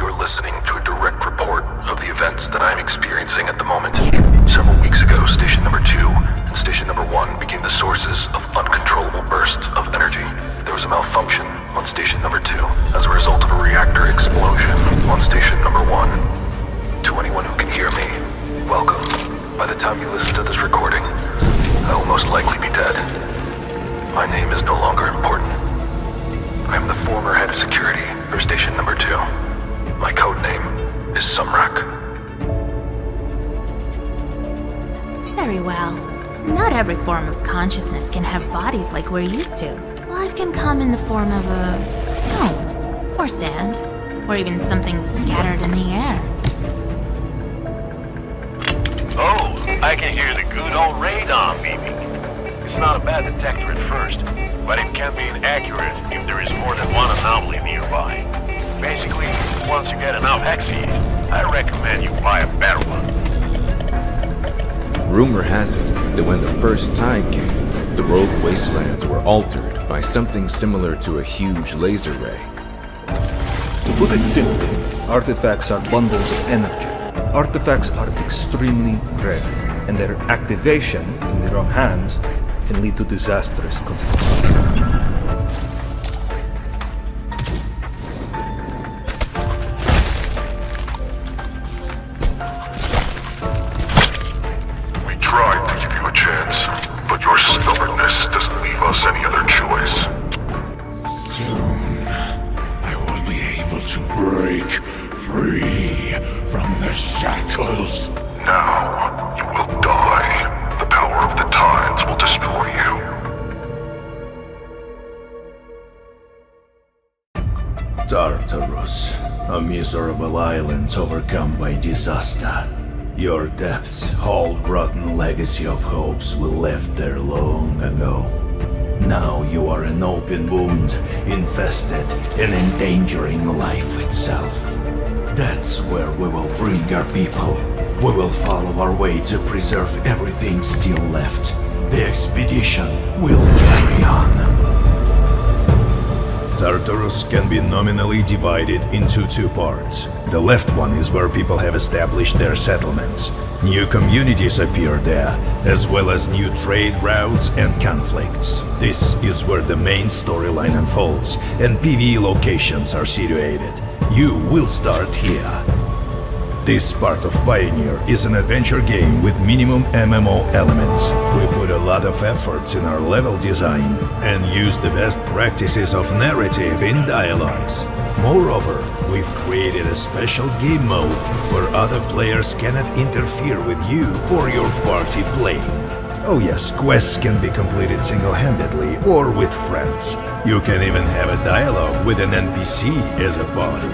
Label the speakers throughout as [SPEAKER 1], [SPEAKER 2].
[SPEAKER 1] You're listening to a direct report of the events that I'm experiencing at the moment. Several weeks ago, Station Number 2 and Station Number 1 became the sources of uncontrollable bursts of energy. There was a malfunction on Station Number 2 as a result of a reactor explosion on Station Number 1. To anyone who can hear me, welcome. By the time you listen to this recording, I will most likely be dead. My name is no longer important. I am the former head of security for Station Number 2. My code name is Sumrak.
[SPEAKER 2] Very well. Not every form of consciousness can have bodies like we're used to. Life can come in the form of a stone, or sand, or even something scattered in the air.
[SPEAKER 3] Oh, I can hear the good old radon beeping. It's not a bad detector at first, but it can be inaccurate if there is more than one anomaly nearby. Basically, once you get enough hexes, I recommend you buy a better one.
[SPEAKER 4] Rumor has it that when the first tide came, the rogue wastelands were altered by something similar to a huge laser ray.
[SPEAKER 5] To put it simply, artifacts are bundles of energy. Artifacts are extremely rare, and their activation in the wrong hands can lead to disastrous consequences.
[SPEAKER 1] We tried to give you a chance, but your stubbornness doesn't leave us any other choice.
[SPEAKER 6] Soon, I will be able to break free from the shackles.
[SPEAKER 1] Now, you will die. The power of the tides will destroy you.
[SPEAKER 6] Tartarus, a miserable island overcome by disaster. Your depths hold rotten legacy of hopes we left there long ago. Now you are an open wound, infested and endangering life itself. That's where we will bring our people. We will follow our way to preserve everything still left. The expedition will carry on. Tartarus can be nominally divided into two parts. The left one is where people have established their settlements. New communities appear there, as well as new trade routes and conflicts. This is where the main storyline unfolds, and PvE locations are situated. You will start here. This part of Pioneer is an adventure game with minimum MMO elements. We put a lot of efforts in our level design and use the best practices of narrative in dialogues. Moreover, we've created a special game mode where other players cannot interfere with you or your party playing. Oh yes, quests can be completed single-handedly or with friends. You can even have a dialogue with an NPC as a party.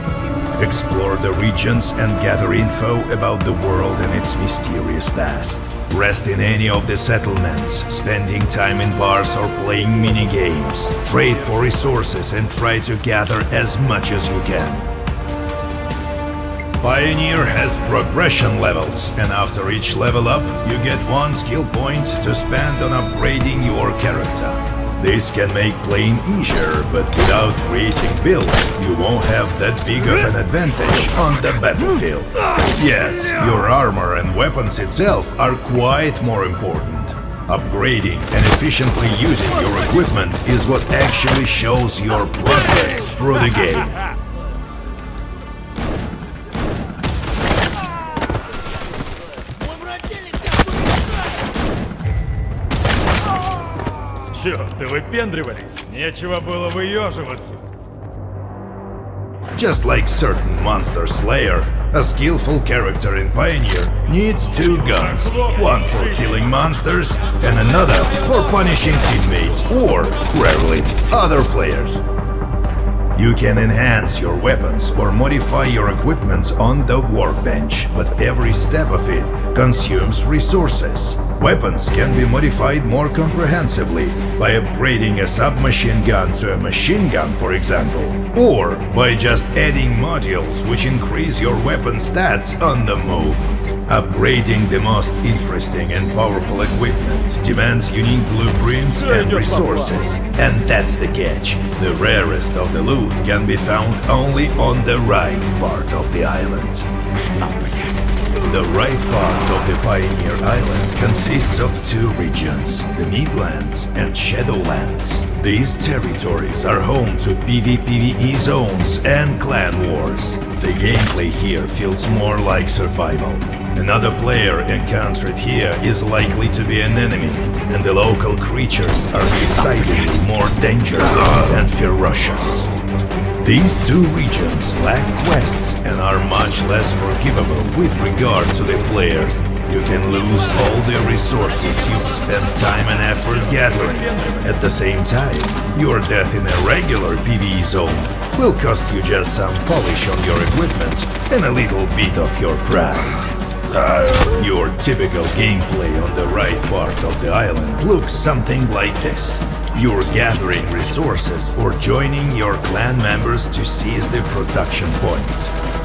[SPEAKER 6] Explore the regions and gather info about the world and its mysterious past. Rest in any of the settlements, spending time in bars or playing mini-games. Trade for resources and try to gather as much as you can. Pioneer has progression levels, and after each level up, you get one skill point to spend on upgrading your character. This can make playing easier, but without creating builds, you won't have that big of an advantage on the battlefield. Yes, your armor and weapons itself are quite more important. Upgrading and efficiently using your equipment is what actually shows your progress through the game.
[SPEAKER 7] Черт, ты выпендривались? Нечего было выеживаться.
[SPEAKER 6] Just like certain monster slayer, a skillful character in Pioneer needs two guns. One for killing monsters, and another for punishing teammates or, rarely, other players. You can enhance your weapons or modify your equipment on the workbench, but every step of it consumes resources. Weapons can be modified more comprehensively by upgrading a submachine gun to a machine gun, for example, or by just adding modules which increase your weapon stats on the move. Upgrading the most interesting and powerful equipment demands unique blueprints and resources. And that's the catch. The rarest of the loot can be found only on the right part of the island. The right part of the Pioneer Island consists of two regions, the Midlands and Shadowlands. These territories are home to PvPvE zones and clan wars. The gameplay here feels more like survival. Another player encountered here is likely to be an enemy, and the local creatures are decidedly more dangerous and ferocious. These two regions lack quests and are much less forgivable with regard to the players. You can lose all the resources you've spent time and effort gathering. At the same time, your death in a regular PvE zone will cost you just some polish on your equipment and a little bit of your pride. Your typical gameplay on the right part of the island looks something like this. You're gathering resources or joining your clan members to seize the production point.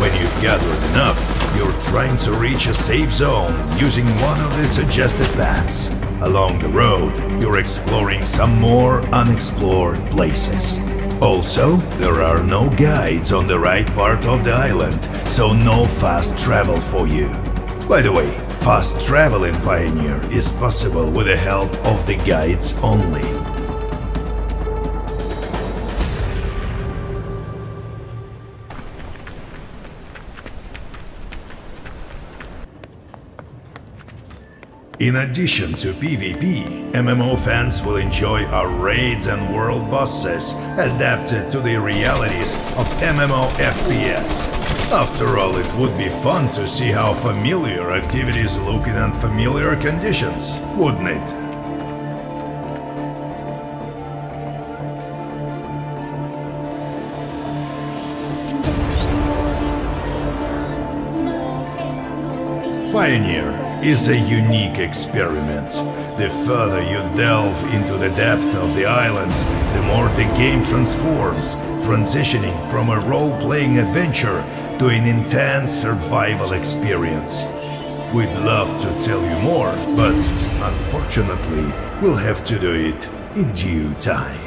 [SPEAKER 6] When you've gathered enough, you're trying to reach a safe zone using one of the suggested paths. Along the road, you're exploring some more unexplored places. Also, there are no guides on the right part of the island, so no fast travel for you. By the way, fast travel in Pioneer is possible with the help of the guides only. In addition to PvP, MMO fans will enjoy our raids and world bosses adapted to the realities of MMO FPS. After all, it would be fun to see how familiar activities look in unfamiliar conditions, wouldn't it? Pioneer is a unique experiment. The further you delve into the depth of the island, the more the game transforms, transitioning from a role-playing adventure to an intense survival experience. We'd love to tell you more, but unfortunately, we'll have to do it in due time.